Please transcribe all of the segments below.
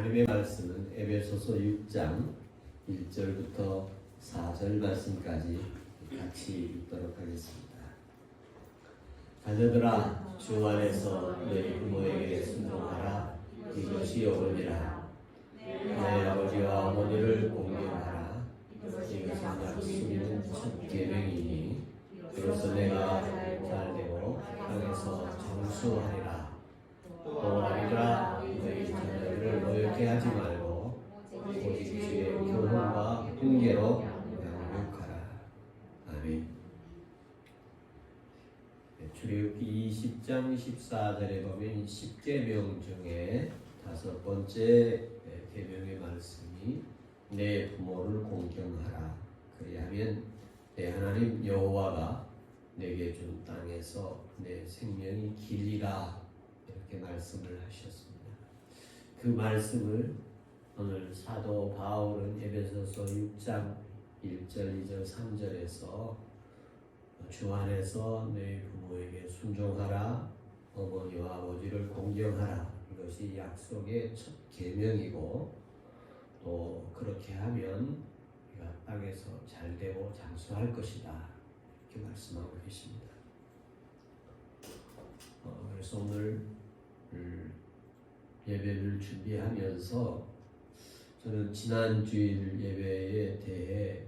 하나님의 말씀은 에베소서 6장 1절부터 4절 말씀까지 같이 읽도록 하겠습니다. 자녀들아, 주 안에서 너희 부모에게 순종하라. 이것이 옳으니라. 너희 아버지와 어머니를 공경하라. 이것은 약속인 첫 계명이니 이로써 내가 잘되고 땅에서 장수하리라. 또 아이들아, 너희 자녀들을 노엽게 하지 말고 오직 주의 교훈과 훈계로 양육하라. 아멘. 출애굽기 20장 14절에 보면 10계명 중에 5번째 계명의 말씀이 내 부모를 공경하라. 그리하면 내 하나님 여호와가 내게 준 땅에서 내 생명이 길리라. 이렇게 말씀을 하셨습니다. 그 말씀을 오늘 사도 바울은 에베소서 6장 1절, 2절, 3절에서 주 안에서 너희 부모에게 순종하라. 어머니와 아버지를 공경하라. 이것이 약속의 첫 계명이고 또 그렇게 하면 우리가 땅에서 잘되고 장수할 것이다. 이렇게 말씀하고 계십니다. 그래서 오늘 예배를 준비하면서 저는 지난 주일 예배에 대해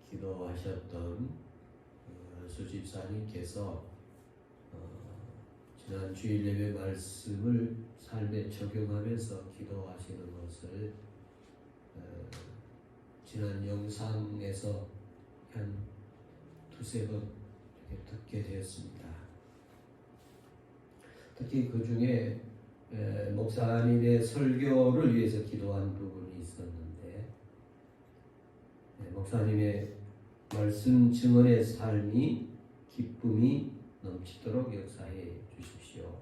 기도하셨던 수집사님께서 지난 주일 예배 말씀을 삶에 적용하면서 기도하시는 것을 지난 영상에서 한 두세 번 듣게 되었습니다. 특히 그 중에 목사님의 설교를 위해서 기도한 부분이 있었는데, 목사님의 말씀 증언의 삶이 기쁨이 넘치도록 역사해 주십시오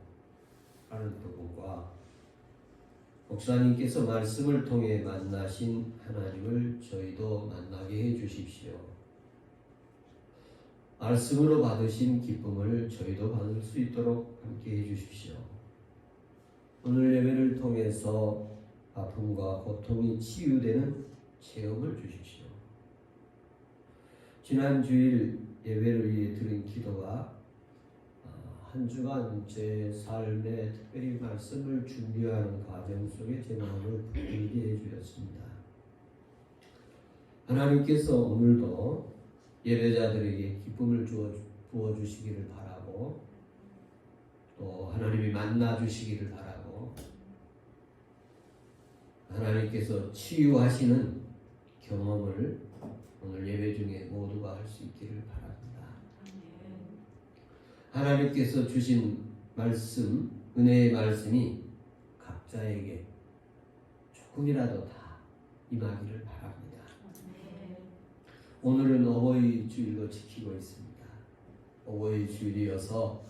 라는 부분과 목사님께서 말씀을 통해 만나신 하나님을 저희도 만나게 해 주십시오. 말씀으로 받으신 기쁨을 저희도 받을 수 있도록 함께 해 주십시오. 오늘 예배를 통해서 아픔과 고통이 치유되는 체험을 주십시오. 지난 주일 예배를 위해 드린 기도가 한 주간 제 삶에 특별히 말씀을 준비하는 과정 속에 제 마음을 부풀게 해주셨습니다. 하나님께서 오늘도 예배자들에게 기쁨을 부어주시기를 바라고 또 하나님이 만나주시기를 바라고 하나님께서 치유하시는 경험을 오늘 예배 중에 모두가 할 수 있기를 바랍니다. 하나님께서 주신 말씀, 은혜의 말씀이 각자에게 조금이라도 다 임하기를 바랍니다. 오늘은 어버이 주일로 지키고 있습니다. 어버이 주일이어서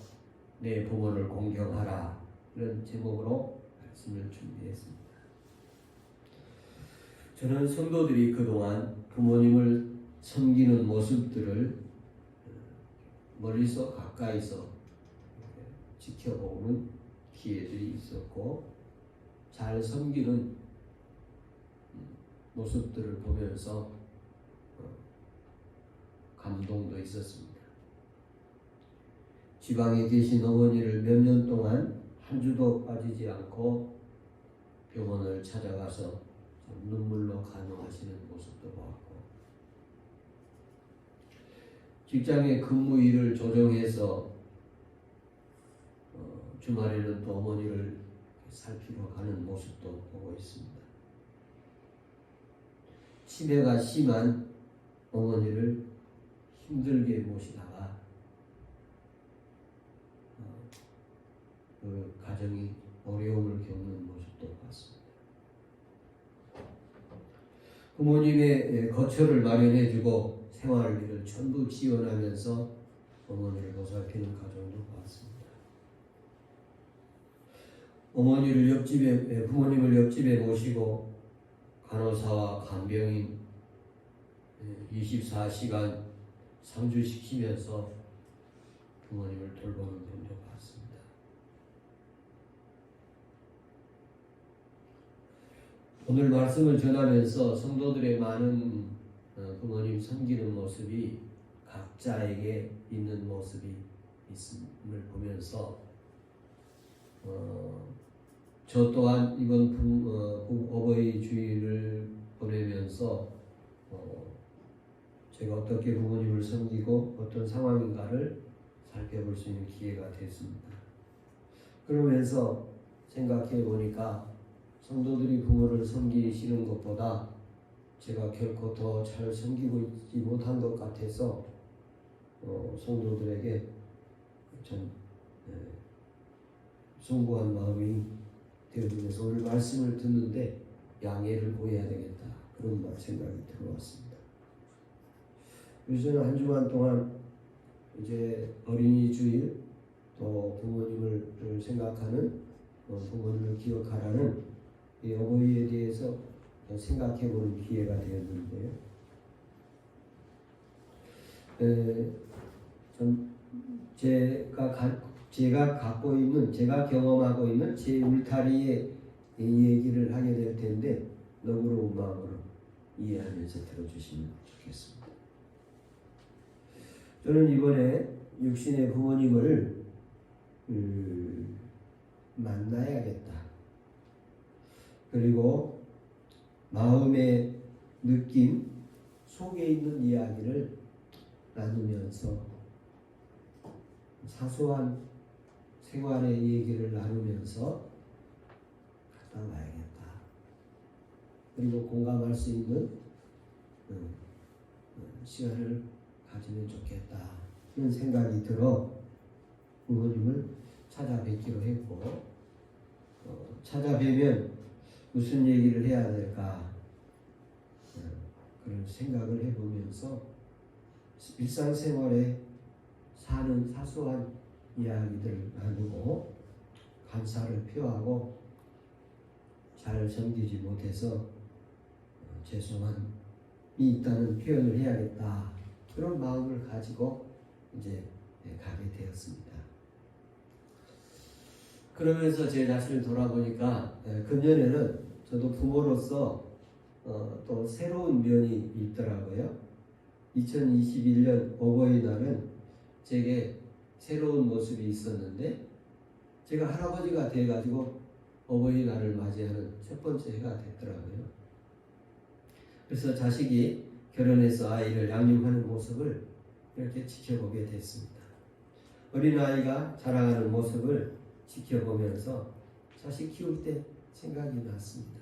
내 부모를 공경하라 이런 제목으로 말씀을 준비했습니다. 저는 성도들이 그동안 부모님을 섬기는 모습들을 멀리서 가까이서 지켜보는 기회들이 있었고 잘 섬기는 모습들을 보면서 감동도 있었습니다. 지방에 계신 어머니를 몇 년 동안 한 주도 빠지지 않고 병원을 찾아가서 눈물로 간호하시는 모습도 보았고 직장의 근무일을 조정해서 주말에는 또 어머니를 살피러 가는 모습도 보고 있습니다. 치매가 심한 어머니를 힘들게 모시다가 그 가정이 어려움을 겪는 모습도 봤습니다. 부모님의 거처를 마련해주고 생활비를 전부 지원하면서 어머니를 보살피는 가정도 봤습니다. 부모님을 옆집에 모시고 간호사와 간병인 24시간 상주시키면서 부모님을 돌보는 분도 봤습니다. 오늘 말씀을 전하면서 성도들의 많은 부모님 섬기는 모습이 각자에게 있는 모습이 있음을 보면서 저 또한 이번 어버이 주일을 보내면서 제가 어떻게 부모님을 섬기고 어떤 상황인가를 살펴볼 수 있는 기회가 됐습니다. 그러면서 생각해 보니까 성도들이 부모를 섬기시는 것보다 제가 결코 더 잘 섬기고 있지 못한 것 같아서 성도들에게 참 숭고한 마음이 되어지면서 오늘 말씀을 듣는데 양해를 보여야 되겠다, 그런 생각이 들어왔습니다. 요즘 한 주간 동안 이제 어린이 주일, 또 부모님을 생각하는, 부모님을 기억하라는 이 어버이에 대해서 생각해보는 기회가 되었는데요. 제가 갖고 있는, 제가 경험하고 있는 제 울타리의 이 얘기를 하게 될 텐데 너그러운 마음으로 이해하면서 들어주시면 좋겠습니다. 저는 이번에 육신의 부모님을 만나야겠다. 그리고 마음의 느낌 속에 있는 이야기를 나누면서 사소한 생활의 얘기를 나누면서 갔다 와야겠다. 그리고 공감할 수 있는 시간을 가지면 좋겠다, 이런 생각이 들어 부모님을 찾아뵙기로 했고, 찾아뵈면 무슨 얘기를 해야 될까, 그런 생각을 해보면서 일상생활에 사는 사소한 이야기들을 나누고 감사를 표하고 잘 섬기지 못해서 죄송함이 있다는 표현을 해야겠다, 그런 마음을 가지고 이제 가게 되었습니다. 그러면서 제 자신을 돌아보니까 금년에는 저도 부모로서 또 새로운 면이 있더라고요. 2021년 어버이날은 제게 새로운 모습이 있었는데, 제가 할아버지가 돼가지고 어버이날을 맞이하는 첫 번째 해가 됐더라고요. 그래서 자식이 결혼해서 아이를 양육하는 모습을 이렇게 지켜보게 됐습니다. 어린아이가 자라가는 모습을 지켜보면서 자식 키울 때 생각이 났습니다.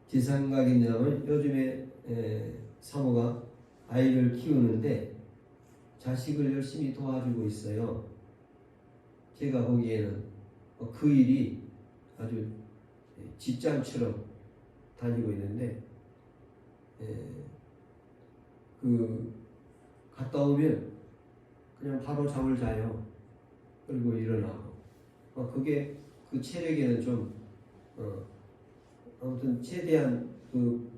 제 생각이 나면 요즘에 사모가 아이를 키우는데 자식을 열심히 도와주고 있어요. 제가 보기에는 그 일이 아주 직장처럼 다니고 있는데, 갔다 오면 그냥 바로 잠을 자요. 그리고 일어나고, 그게 그 체력에는 좀 아무튼 최대한 그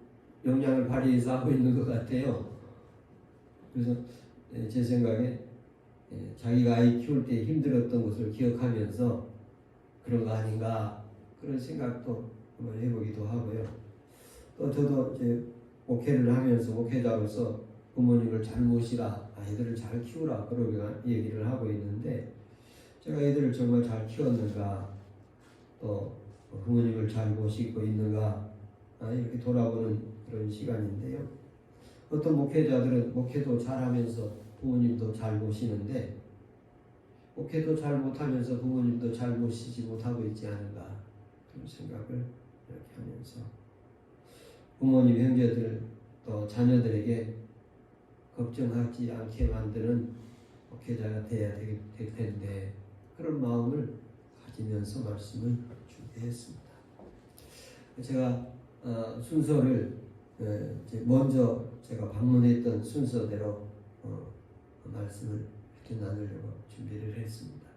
영향을 발휘해서 하고 있는 것 같아요. 그래서 제 생각에 자기가 아이 키울 때 힘들었던 것을 기억하면서 그런 거 아닌가, 그런 생각도 한번 해보기도 하고요. 또 저도 이제 목회를 하면서 목회자로서 부모님을 잘 모시라, 아이들을 잘 키우라, 그런 얘기를 하고 있는데, 제가 애들을 정말 잘 키웠는가, 또 부모님을 잘 모시고 있는가, 이렇게 돌아보는 그런 시간인데요. 어떤 목회자들은 목회도 잘하면서 부모님도 잘 모시는데, 목회도 잘 못하면서 부모님도 잘 모시지 못하고 있지 않은가, 그런 생각을 이렇게 하면서 부모님, 형제들, 또 자녀들에게 걱정하지 않게 만드는 목회자가 돼야 될 텐데, 그런 마음을 가지면서 말씀을 준비했습니다. 제가 순서를 먼저 제가 방문했던 순서대로 말씀을 이렇게 나누려고 준비를 했습니다.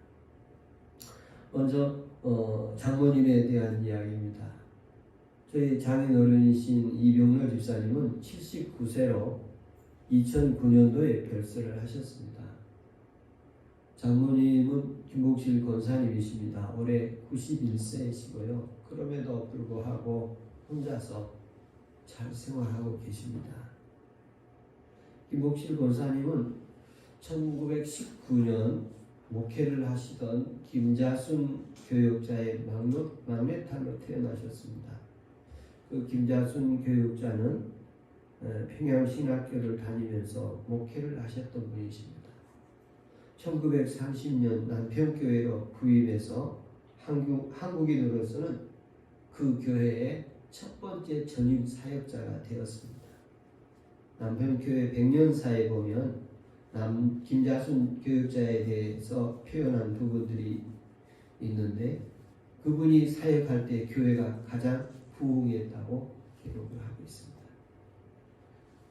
먼저 장모님에 대한 이야기입니다. 저희 장인어른이신 이병렬 집사님은 79세로 2009년도에 별세를 하셨습니다. 장모님은 김복실 권사님이십니다. 올해 91세이시고요. 그럼에도 불구하고 혼자서 잘 생활하고 계십니다. 김복실 권사님은 1919년 목회를 하시던 김자순 교육자의 막내딸로 태어나셨습니다. 그 김자순 교육자는 평양신학교를 다니면서 목회를 하셨던 분이십니다. 1930년 남평교회로 부임해서 한국인으로서는 그 교회의 첫 번째 전임 사역자가 되었습니다. 남평교회 100년사에 보면 김자순 교육자에 대해서 표현한 부분들이 있는데 그분이 사역할 때 교회가 가장 부흥했다고 기록을 하고 있습니다.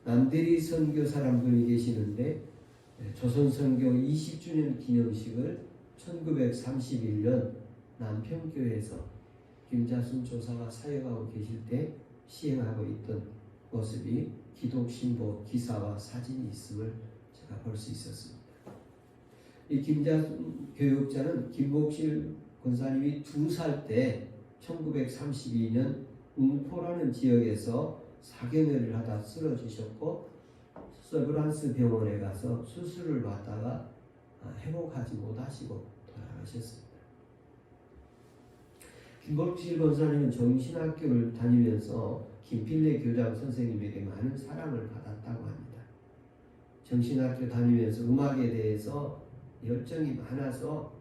남대리 선교사란 분이 계시는데 조선선교 20주년 기념식을 1931년 남평교회에서 김자순 조사가 사역하고 계실 때 시행하고 있던 모습이 기독신보 기사와 사진이 있음을 제가 볼 수 있었습니다. 이 김자순 교육자는 김복실 권사님이 2살 때 1932년 웅포라는 지역에서 사경회를 하다 쓰러지셨고 서브란스 병원에 가서 수술을 받다가 회복하지 못하시고 돌아가셨습니다. 김복실 권사님은 정신학교를 다니면서 김필래 교장 선생님에게 많은 사랑을 받았다고 합니다. 정신학교 다니면서 음악에 대해서 열정이 많아서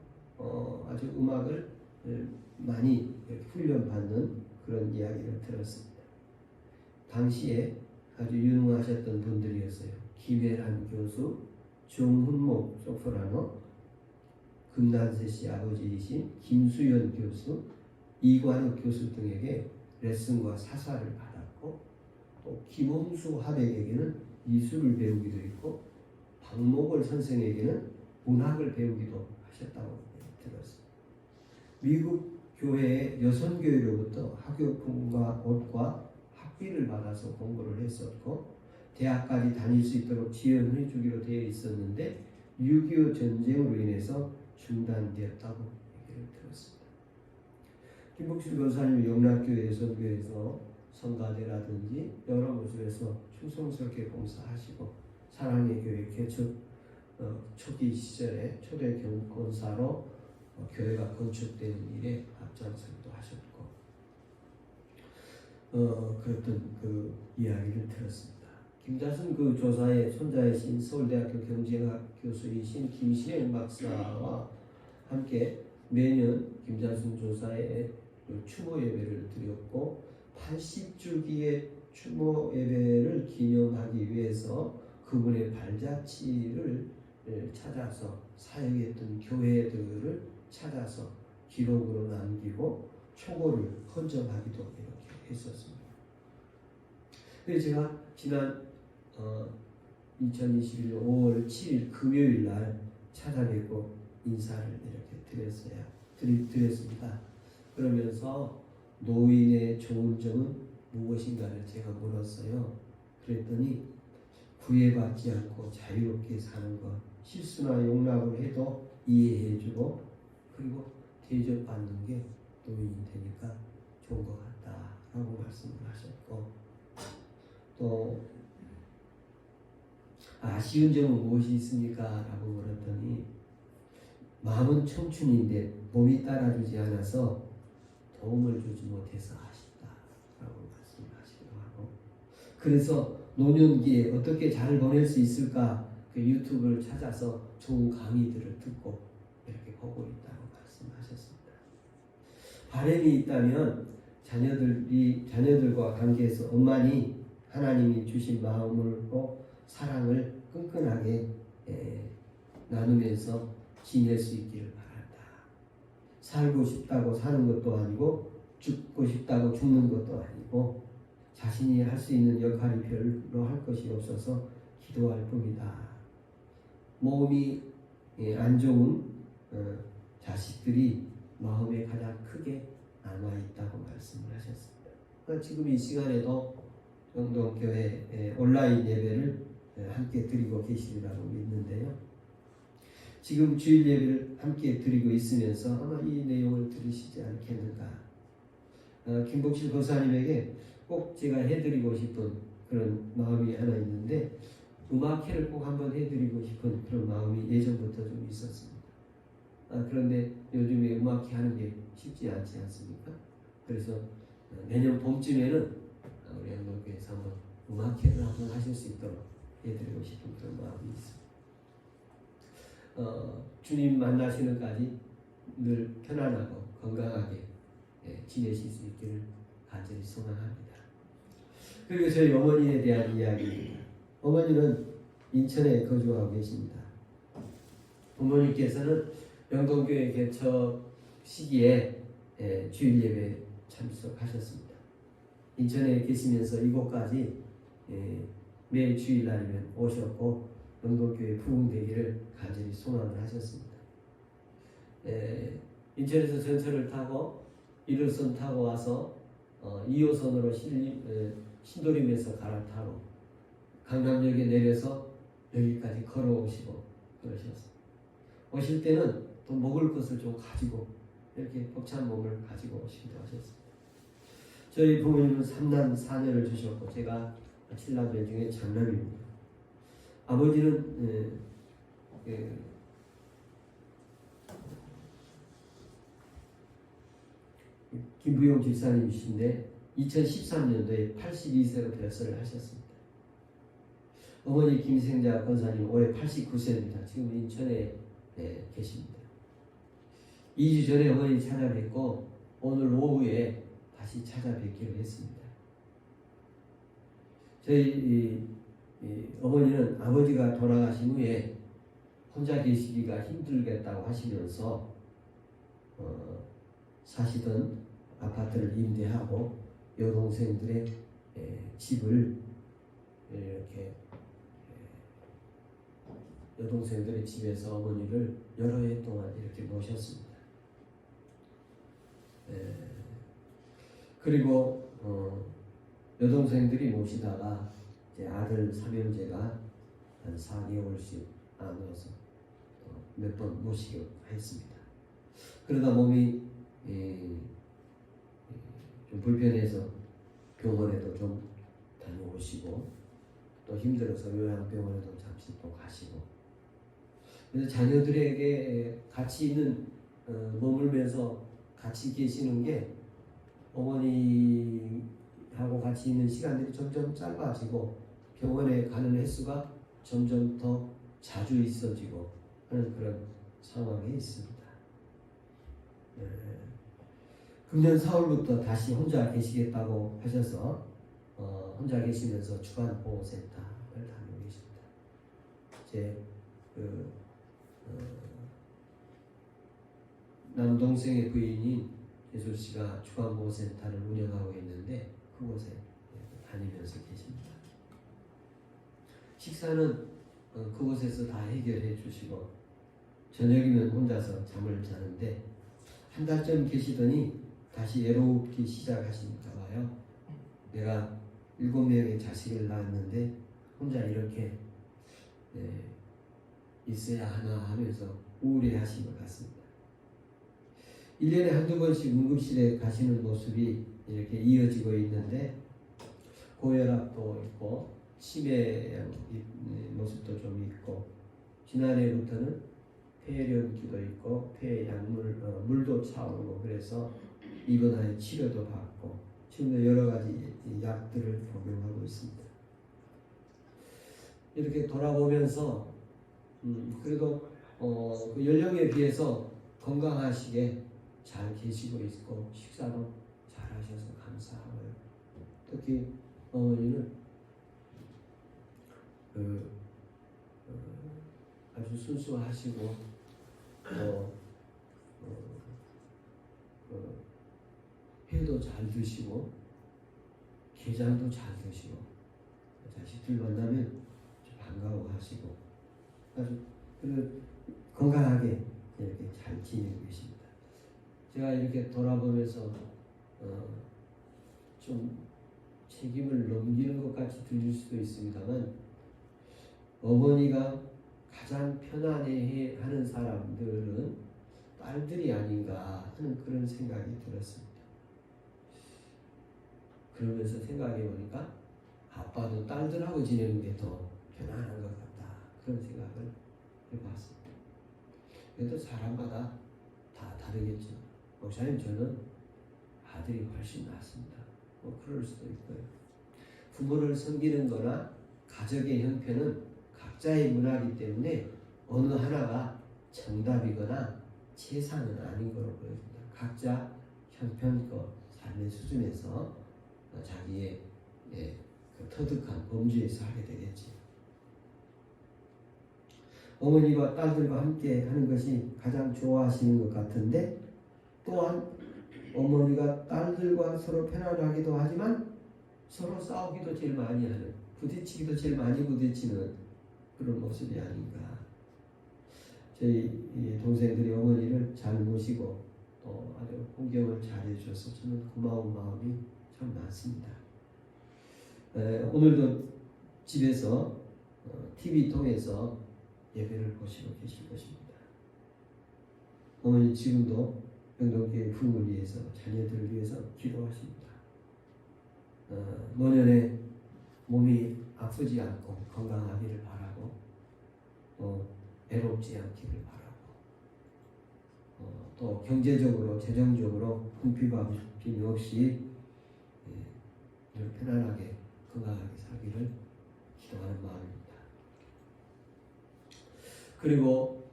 아주 음악을 많이 훈련받는 그런 이야기를 들었습니다. 당시에 아주 유능하셨던 분들이었어요. 김혜란 교수, 정훈목 소프라노, 금난세 씨 아버지이신 김수연 교수, 이관욱 교수 등에게 레슨과 사사를 받았고 또 김홍수 화백에게는 미술을 배우기도 했고 박목월 선생에게는 문학을 배우기도 하셨다고 들었습니다. 미국 교회의 여성교회로부터 학용품과 옷과 학비를 받아서 공부를 했었고 대학까지 다닐 수 있도록 지원해 주기로 되어 있었는데 6.25 전쟁으로 인해서 중단되었다고 얘기를 들었습니다. 김복실 권사님이 영락교회 여성교회에서 성가대라든지 여러 곳에서 충성스럽게 봉사하시고 사랑의 교회 개척 초기 시절에 초대 권사로 교회가 건축되는 일에 앞장서기도 하셨고 그랬던 그 이야기를 들었습니다. 김자순 그 조사의 손자이신 서울대학교 경제학 교수이신 김시영 박사와 함께 매년 김자순 조사의 추모 예배를 드렸고 80주기의 추모 예배를 기념하기 위해서 그분의 발자취를 찾아서 사역했던 교회들을 찾아서 기록으로 남기고 초고를 헌정하기도 이렇게 했었습니다. 그래서 제가 지난 2021년 5월 7일 금요일 날 찾아뵙고 인사를 이렇게 드렸습니다. 그러면서 노인의 좋은 점은 무엇인가를 제가 물었어요. 그랬더니 구애받지 않고 자유롭게 사는 것, 실수나 용납을 해도 이해해주고 그리고 대접받는 게 노인이 되니까 좋은 것 같다라고 말씀을 하셨고 또 아쉬운 점은 무엇이 있습니까? 라고 물었더니 마음은 청춘인데 몸이 따라주지 않아서 도움을 주지 못해서 아쉽다라고 말씀하시기도 하고 그래서 노년기에 어떻게 잘 보낼 수 있을까 그 유튜브를 찾아서 좋은 강의들을 듣고 이렇게 보고 있다고 말씀하셨습니다. 바람이 있다면 자녀들과 관계에서 엄마니 하나님이 주신 마음으로 사랑을 끈끈하게 나누면서 지낼 수 있기를 바란다. 살고 싶다고 사는 것도 아니고 죽고 싶다고 죽는 것도 아니고 자신이 할 수 있는 역할이 별로 할 것이 없어서 기도할 뿐이다. 몸이 안 좋은 자식들이 마음에 가장 크게 남아있다고 말씀을 하셨습니다. 그러니까 지금 이 시간에도 영동교회 온라인 예배를 함께 드리고 계시리라고 믿는데요. 지금 주일 예배를 함께 드리고 있으면서 아마 이 내용을 들으시지 않겠는가. 김복실 권사님에게 꼭 제가 해드리고 싶은 그런 마음이 하나 있는데 음악회를 꼭 한번 해드리고 싶은 그런 마음이 예전부터 좀 있었습니다. 그런데 요즘에 음악회 하는 게 쉽지 않지 않습니까? 그래서 내년 봄쯤에는 우리 한국교회에서 한번 음악회를 한번 하실 수 있도록 해드리고 싶은 그런 마음이 있습니다. 주님 만나시는까지 늘 편안하고 건강하게 지내실 수 있기를 간절히 소망합니다. 그리고 저희 어머니에 대한 이야기입니다. 어머니는 인천에 거주하고 계십니다. 부모님께서는 영동교회 개척 시기에 주일 예배 참석하셨습니다. 인천에 계시면서 이곳까지 매일 주일날이면 오셨고 영동교회 부흥되기를 간절히 소망을 하셨습니다. 인천에서 전철을 타고 1호선 타고 와서 2호선으로 신도림에서 갈아타고 강남역에 내려서 여기까지 걸어오시고 그러셨어요. 오실 때는 또 먹을 것을 좀 가지고 이렇게 벅찬 몸을 가지고 오시기도 하셨습니다. 저희 부모님은 3남 4녀를 주셨고 제가 7남매 중에 장남입니다. 아버지는 김부용 집사님이신데 2013년도에 82세로 별세를 하셨습니다. 어머니 김생자 권사님 올해 89세입니다. 지금 인천에 계십니다. 2주 전에 어머니 찾아뵙고 오늘 오후에 다시 찾아뵙기로 했습니다. 저희 어머니는 아버지가 돌아가신 후에 혼자 계시기가 힘들겠다고 하시면서 사시던 아파트를 임대하고 여동생들의 집을 이렇게 여동생들의 집에서 어머니를 여러 해 동안 이렇게 모셨습니다. 그리고 여동생들이 모시다가 이제 아들 삼형제가 한 4개월씩 안아서 몇 번 모시기로 했습니다. 그러다 몸이 좀 불편해서 병원에도 좀 다녀오시고 또 힘들어서 요양병원에도 잠시 또 가시고 그래서 자녀들에게 같이 있는 머물면서 같이 계시는 게 어머니하고 같이 있는 시간들이 점점 짧아지고 병원에 가는 횟수가 점점 더 자주 있어지고 하는 그런 상황에 있습니다. 금년 4월부터 다시 혼자 계시겠다고 하셔서 혼자 계시면서 주간보호센터를 다니고 계십니다. 제 남동생의 부인인 예술 씨가 주간보호센터를 운영하고 있는데 그곳에 다니면서 계십니다. 식사는 그곳에서 다 해결해 주시고 저녁이면 혼자서 잠을 자는데 한 달쯤 계시더니 다시 외롭기 시작하시니까 봐요. 내가 7명의 자식을 낳았는데 혼자 이렇게 있어야 하나 하면서 우울해하신 것 같습니다. 1년에 한두 번씩 응급실에 가시는 모습이 이렇게 이어지고 있는데 고혈압도 있고 치매 모습도 좀 있고 지난해부터는 폐렴기도 있고 폐약물 물도 차오르고 그래서 입원하여 치료도 받고 지금도 여러 가지 약들을 복용하고 있습니다. 이렇게 돌아보면서 그래도 그 연령에 비해서 건강하시게 잘 계시고 있고 식사도 잘 하셔서 감사하고요. 특히 어머니는 아주 순수하시고 회도 잘 드시고 게장도 잘 드시고 자식들 만나면 반가워하시고 아주 건강하게 이렇게 잘 지내고 계십니다. 제가 이렇게 돌아보면서 좀 책임을 넘기는 것 같이 들릴 수도 있습니다만 어머니가 가장 편안해하는 사람들은 딸들이 아닌가 하는 그런 생각이 들었습니다. 그러면서 생각해 보니까 아빠도 딸들하고 지내는 게 더 편안한 것 같다. 그런 생각을 해봤습니다. 그래도 사람마다 다 다르겠죠. 목사님, 저는 아들이 훨씬 낫습니다. 뭐 그럴 수도 있고요. 부모를 섬기는 거나 가족의 형편은 각자의 문화이기 때문에 어느 하나가 정답이거나 최상은 아닌 거로 보여집니다. 각자 형편껏 삶의 수준에서 자기의 그 터득한 범주에서 하게 되겠지. 어머니가 딸들과 함께 하는 것이 가장 좋아하시는 것 같은데, 또한 어머니가 딸들과 서로 편안하기도 하지만 서로 싸우기도 제일 많이 하는, 부딪히기도 제일 많이 부딪히는 그런 모습이 아닌가. 저희 동생들이 어머니를 잘 모시고 또 아주 공경을 잘 해주셔서 저는 고마운 마음이 참 많습니다. 오늘도 집에서 TV 통해서 예배를 보시고 계실 것입니다. 어머니 지금도 영동교회 부흥을 위해서, 자녀들을 위해서 기도하십니다. 노년에 몸이 아프지 않고 건강하기를 바라고, 외롭지 않기를 바라고, 또 경제적으로, 재정적으로 궁핍이 없이 늘 편안하게 건강하게 살기를 기도하는 마음입니다. 그리고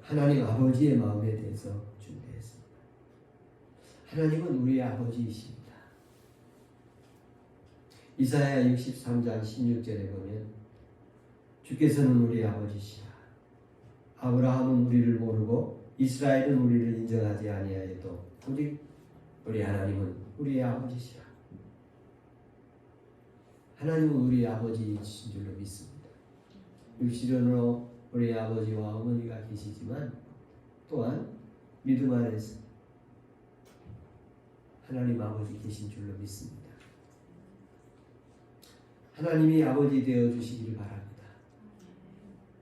하나님 아버지의 마음에 대해서 준비했습니다. 하나님은 우리의 아버지이십니다. 이사야 63장 16절에 보면 주께서는 우리의 아버지시라. 아브라함은 우리를 모르고 이스라엘은 우리를 인정하지 아니하여도 오직 우리 하나님은 우리의 아버지시라. 하나님은 우리의 아버지이신 줄로 믿습니다. 육신으로 우리의 아버지와 어머니가 계시지만 또한 믿음 안에서 하나님 아버지 계신 줄로 믿습니다. 하나님이 아버지 되어 주시기를 바랍니다.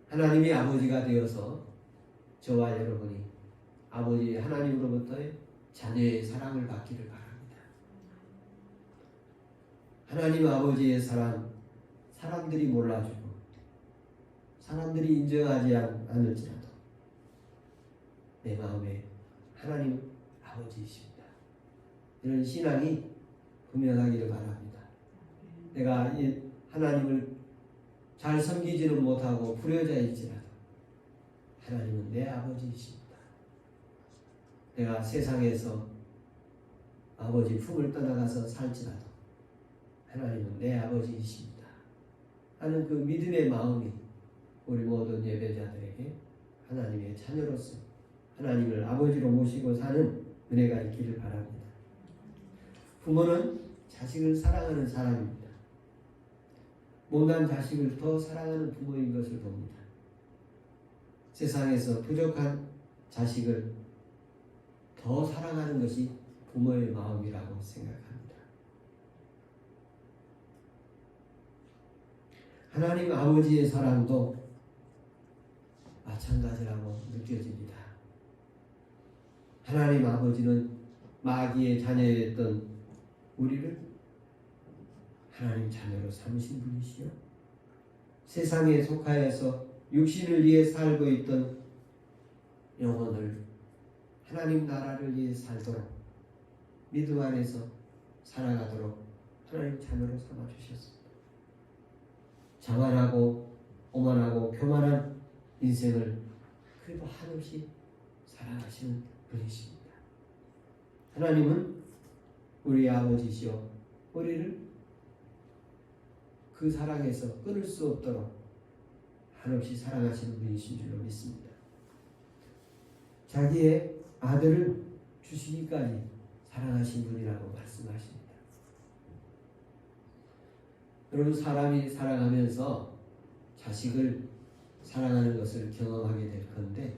하나님이 아버지가 되어서 저와 여러분이 아버지 하나님으로부터의 자녀의 사랑을 받기를 바랍니다. 하나님 아버지의 사랑, 사람들이 몰라주고 사람들이 인정하지 않을지라도 내 마음에 하나님 아버지이십니다. 이런 신앙이 분명하기를 바랍니다. 내가 하나님을 잘 섬기지는 못하고 불효자일지라도 하나님은 내 아버지이십니다. 내가 세상에서 아버지 품을 떠나가서 살지라도 하나님은 내 아버지이십니다 하는 그 믿음의 마음이 우리 모든 예배자들에게 하나님의 자녀로서 하나님을 아버지로 모시고 사는 은혜가 있기를 바랍니다. 부모는 자식을 사랑하는 사람입니다. 못난 자식을 더 사랑하는 부모인 것을 봅니다. 세상에서 부족한 자식을 더 사랑하는 것이 부모의 마음이라고 생각합니다. 하나님 아버지의 사랑도 마찬가지라고 느껴집니다. 하나님 아버지는 마귀의 자녀였던 우리를 하나님 자녀로 삼으신 분이시요, 세상에 속하여서 육신을 위해 살고 있던 영혼을 하나님 나라를 위해 살도록 믿음 안에서 살아가도록 하나님 자녀로 삼아주셨습니다. 자만하고 오만하고 교만한 인생을 그래도 한없이 사랑하시는 분이십니다. 하나님은 우리 아버지시오, 우리를 그 사랑에서 끊을 수 없도록 한없이 사랑하시는 분이신 줄로 믿습니다. 자기의 아들을 주시기까지 사랑하신 분이라고 말씀하십니다. 여러분, 사람이 살아가면서 자식을 사랑하는 것을 경험하게 될 건데,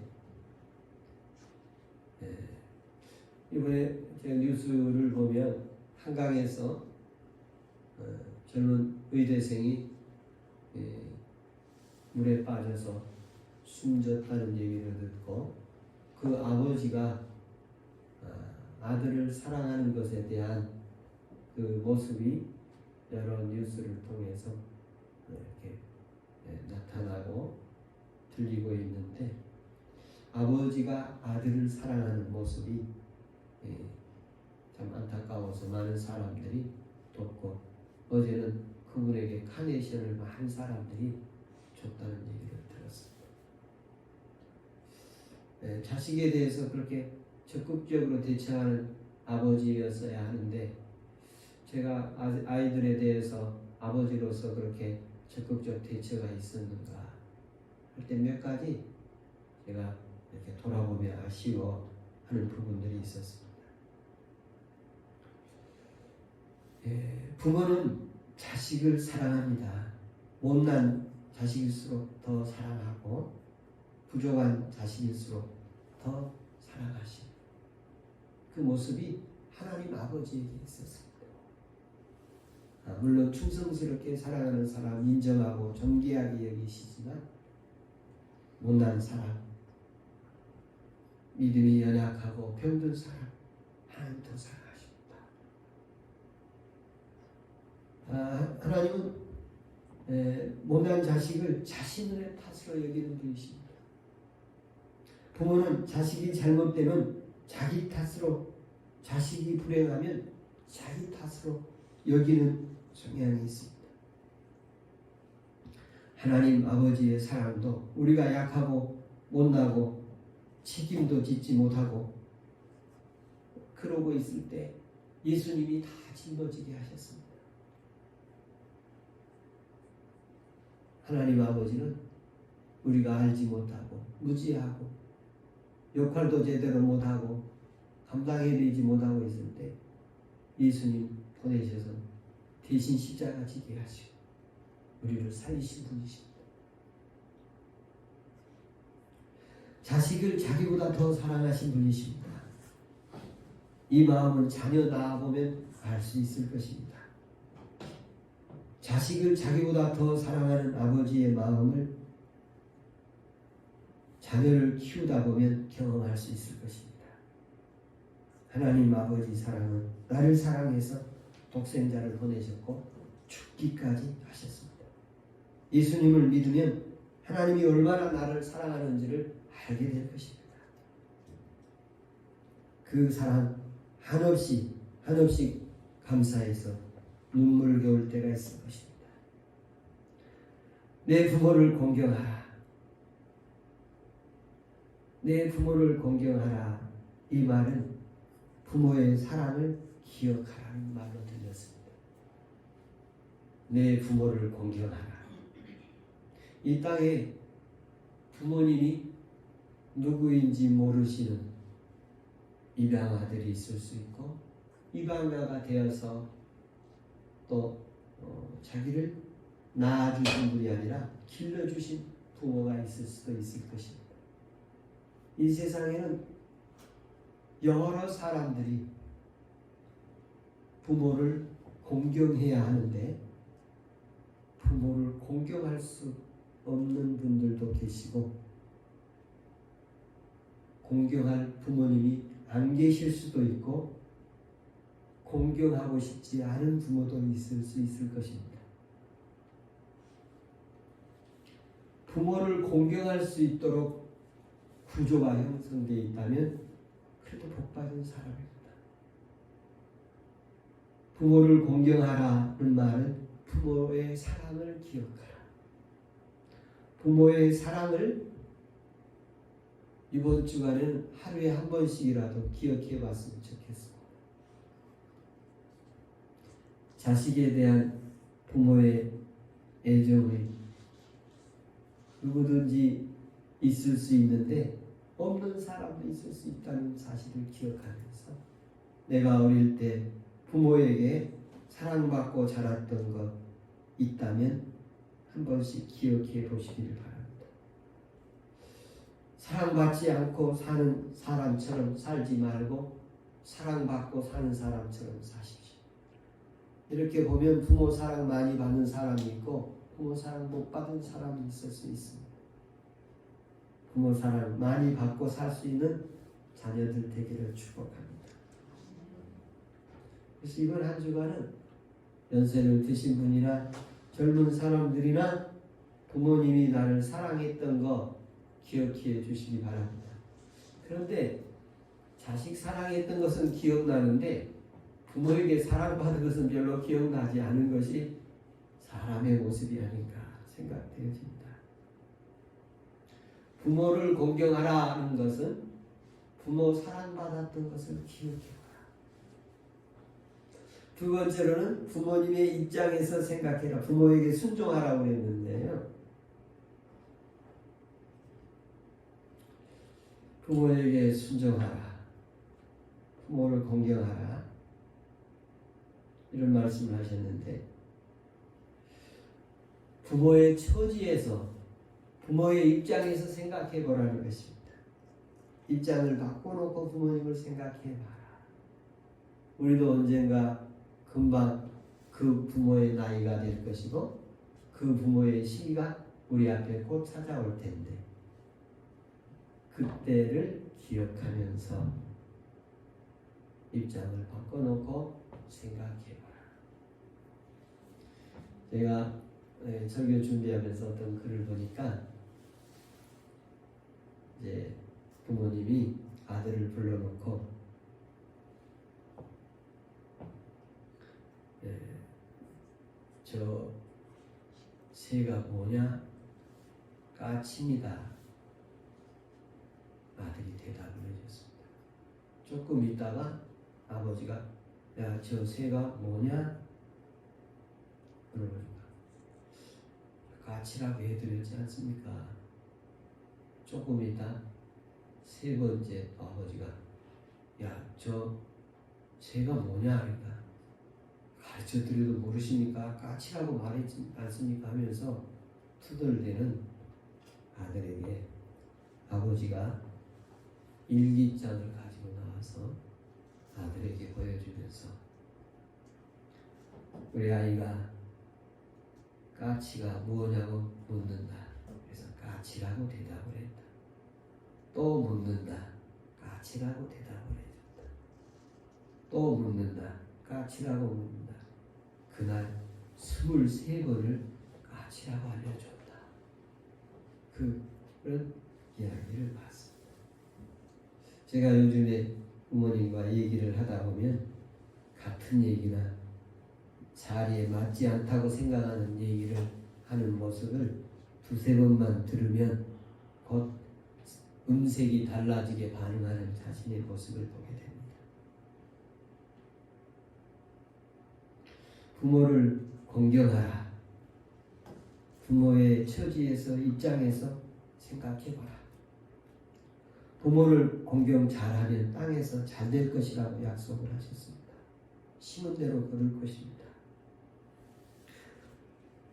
이번에 제가 뉴스를 보면 한강에서 젊은 의대생이 물에 빠져서 숨졌다는 얘기를 듣고 그 아버지가 아들을 사랑하는 것에 대한 그 모습이 여러 뉴스를 통해서 이렇게 나타나고 들리고 있는데, 아버지가 아들을 사랑하는 모습이 참 안타까워서 많은 사람들이 돕고, 어제는 그분에게 카네이션을 많은 사람들이 줬다는 얘기를 들었습니다. 자식에 대해서 그렇게 적극적으로 대처하는 아버지였어야 하는데, 제가 아이들에 대해서 아버지로서 그렇게 적극적 대처가 있었는가 할 때 몇 가지 제가 이렇게 돌아보며 아쉬워하는 부분들이 있었습니다. 부모는 자식을 사랑합니다. 못난 자식일수록 더 사랑하고 부족한 자식일수록 더 사랑하시는 그 모습이 하나님 아버지에게 있었습니다. 물론 충성스럽게 사랑하는 사람 인정하고 존귀하게 여기시지만, 못난 사람, 믿음이 연약하고 병든 사람 하나님 더 사랑하십니다. 하나님은 못난 자식을 자신의 탓으로 여기는 분이십니다. 부모는 자식이 잘못되면 자기 탓으로, 자식이 불행하면 자기 탓으로 여기는 성향이 있습니다. 하나님 아버지의 사랑도 우리가 약하고 못나고 책임도 짓지 못하고 그러고 있을 때 예수님이 다 짊어지게 하셨습니다. 하나님 아버지는 우리가 알지 못하고 무지하고 역할도 제대로 못하고 감당해내지 못하고 있을 때 예수님 보내셔서 대신 십자가 지게 하시고 우리를 살리신 분이십니다. 자식을 자기보다 더 사랑하신 분이십니다. 이 마음을 자녀 낳아보면 알 수 있을 것입니다. 자식을 자기보다 더 사랑하는 아버지의 마음을 자녀를 키우다 보면 경험할 수 있을 것입니다. 하나님 아버지 사랑은 나를 사랑해서 독생자를 보내셨고 죽기까지 하셨습니다. 예수님을 믿으면 하나님이 얼마나 나를 사랑하는지를 알게 될 것입니다. 그 사랑 한없이 감사해서 눈물겨울 때가 있을 것입니다. 내 부모를 공경하라. 내 부모를 공경하라. 이 말은 부모의 사랑을 기억하라는 말로 들렸습니다. 내 부모를 공경하라. 이 땅에 부모님이 누구인지 모르시는 입양아들이 있을 수 있고, 입양아가 되어서 또 자기를 낳아주신 분이 아니라 길러주신 부모가 있을 수도 있을 것입니다. 이 세상에는 여러 사람들이 부모를 공경해야 하는데 부모를 공경할 수 없는 분들도 계시고, 공경할 부모님이 안 계실 수도 있고, 공경하고 싶지 않은 부모도 있을 수 있을 것입니다. 부모를 공경할 수 있도록 구조가 형성되어 있다면 그래도 복받은 사람입니다. 부모를 공경하라는 말은 부모의 사랑을 기억하라. 부모의 사랑을 이번 주간에는 하루에 한 번씩이라도 기억해 봤으면 좋겠습니다. 자식에 대한 부모의 애정이 누구든지 있을 수 있는데 없는 사람도 있을 수 있다는 사실을 기억하면서 내가 어릴 때 부모에게 사랑받고 자랐던 것 있다면 한 번씩 기억해 보시기를 바랍니다. 사랑받지 않고 사는 사람처럼 살지 말고 사랑받고 사는 사람처럼 사십시오. 이렇게 보면 부모 사랑 많이 받는 사람이 있고 부모 사랑 못 받은 사람이 있을 수 있습니다. 부모 사랑 많이 받고 살 수 있는 자녀들 되기를 축복합니다. 그래서 이번 한 주간은 연세를 드신 분이나 젊은 사람들이나 부모님이 나를 사랑했던 거 기억해 주시기 바랍니다. 그런데 자식 사랑했던 것은 기억나는데 부모에게 사랑받은 것은 별로 기억나지 않은 것이 사람의 모습이 아닌가 생각되어집니다. 부모를 공경하라는 것은 부모 사랑받았던 것을 기억해라. 두 번째로는 부모님의 입장에서 생각해라. 부모에게 순종하라고 했는데요. 부모에게 순종하라. 부모를 공경하라. 이런 말씀을 하셨는데 부모의 처지에서 부모의 입장에서 생각해 보라는 것입니다. 입장을 바꿔놓고 부모님을 생각해 봐라. 우리도 언젠가 금방 그 부모의 나이가 될 것이고 그 부모의 시기가 우리 앞에 곧 찾아올 텐데 그때를 기억하면서 입장을 바꿔놓고 생각해봐라. 제가 설교 준비하면서 어떤 글을 보니까 이제 부모님이 아들을 불러놓고 저 새가 뭐냐? 까칩니다. 아들이 대답을 해줬습니다. 조금 있다가 아버지가 야, 저 새가 뭐냐? 물어보니까 까치라고 해드렸지 않습니까? 조금 있다 세 번째 아버지가 야, 저 새가 뭐냐? 그러니까 가르쳐드려도 모르십니까? 까치라고 말했지 않습니까? 하면서 투덜대는 아들에게 아버지가 일기장을 가지고 나와서 아들에게 보여주면서 우리 아이가 까치가 무엇냐고 묻는다. 그래서 까치라고 대답을 했다. 또 묻는다. 까치라고 대답을 해줬다. 또 묻는다. 까치라고 묻는다. 그날 23번을 까치라고 알려줬다. 그런 이야기를 봤습니다. 제가 요즘에 부모님과 얘기를 하다 보면 같은 얘기나 자리에 맞지 않다고 생각하는 얘기를 하는 모습을 두세 번만 들으면 곧 음색이 달라지게 반응하는 자신의 모습을 보게 됩니다. 부모를 공경하라. 부모의 처지에서 입장에서 생각해봐라. 부모를 공경 잘하면 땅에서 잘 될 것이라고 약속을 하셨습니다. 심은 대로 거둘 것입니다.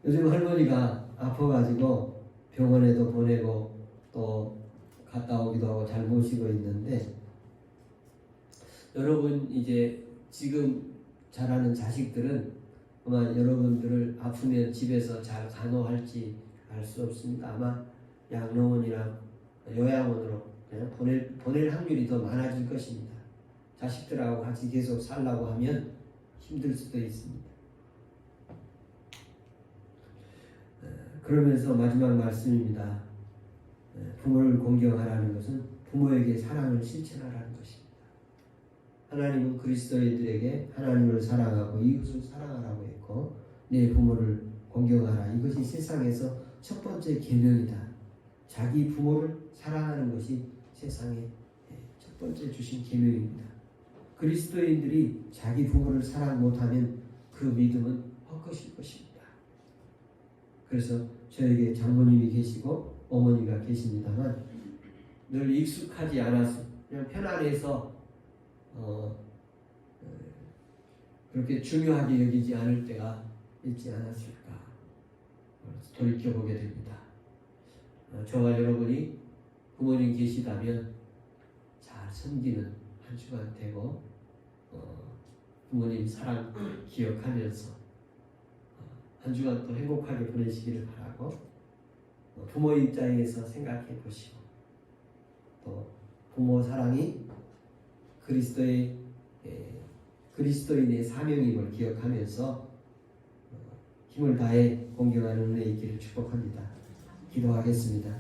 요즘 할머니가 아파가지고 병원에도 보내고 또 갔다 오기도 하고 잘 모시고 있는데 여러분 이제 지금 자라는 자식들은 아마 여러분들을 아프면 집에서 잘 간호할지 알 수 없습니다. 아마 양로원이나 요양원으로 그냥 보낼 확률이 더 많아질 것입니다. 자식들하고 같이 계속 살라고 하면 힘들 수도 있습니다. 그러면서 마지막 말씀입니다. 부모를 공경하라는 것은 부모에게 사랑을 실천하라는 것입니다. 하나님은 그리스도인들에게 하나님을 사랑하고 이웃을 사랑하라고 했고 내 부모를 공경하라. 이것이 세상에서 첫 번째 계명이다. 자기 부모를 사랑하는 것이 세상에 첫 번째 주신 계명입니다. 그리스도인들이 자기 부모를 사랑 못하면 그 믿음은 헛것일 것입니다. 그래서 저에게 장모님이 계시고 어머니가 계십니다만 늘 익숙하지 않아서 그냥 편안해서 그렇게 중요하게 여기지 않을 때가 있지 않았을까 돌이켜보게 됩니다. 저와 여러분이 부모님 계시다면 잘 섬기는 한 주간 되고 부모님 사랑 기억하면서 한 주간 또 행복하게 보내시기를 바라고 부모 입장에서 생각해 보시고 또 부모 사랑이 그리스도인의 사명임을 기억하면서 힘을 다해 공경하는 은혜 있기를 축복합니다. 기도하겠습니다.